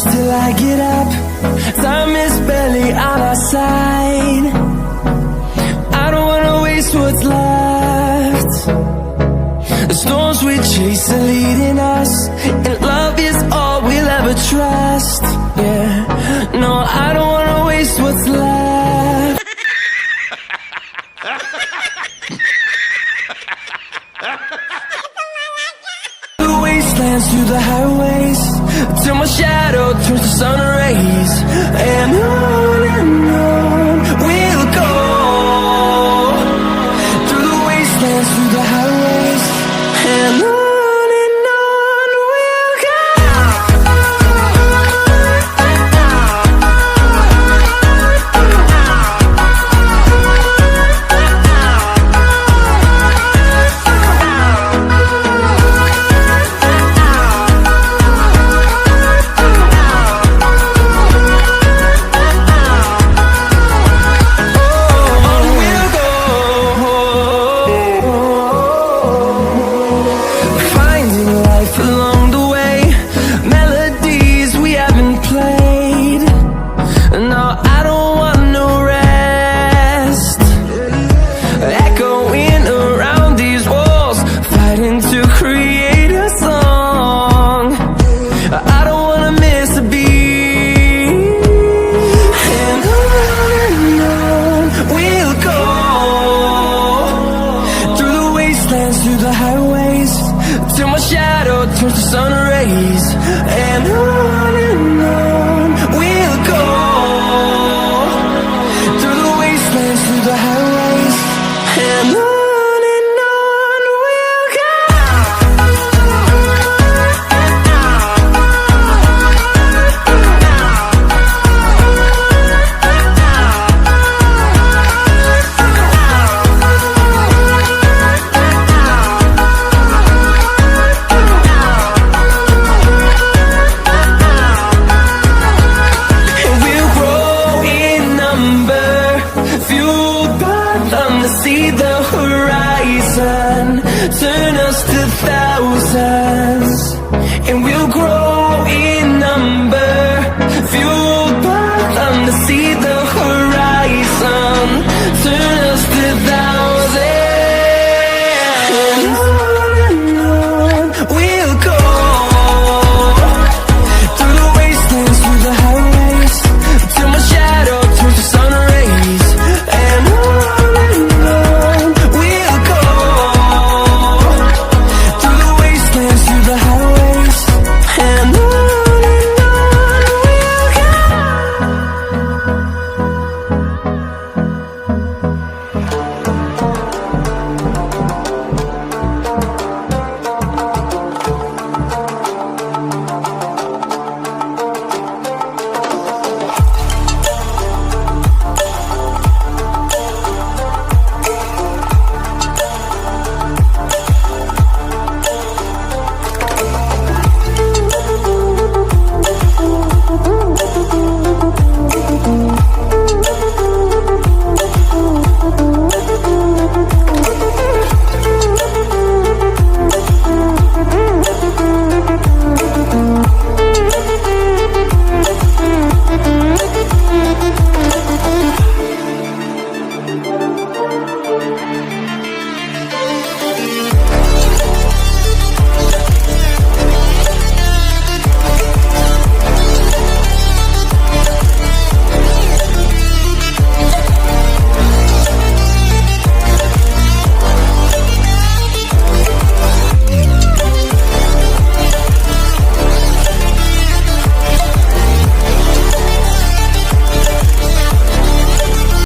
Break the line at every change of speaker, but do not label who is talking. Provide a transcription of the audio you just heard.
push till I get up. Time is barely on our side. I don't wanna waste what's left. The storms we chase are leading us, and love is all we'll ever trust. Yeah, no, I don't wanna waste what's left. The wastelands through the highways, till my shadow turns to sun rays. And on we'll go, through the wastelands, through the highways. And on we'll go. Through the highways, till my shadow turns to sun rays. And on we'll go, through the wastelands, through the highways. And on we'll go. See the horizon, turn us to thousands.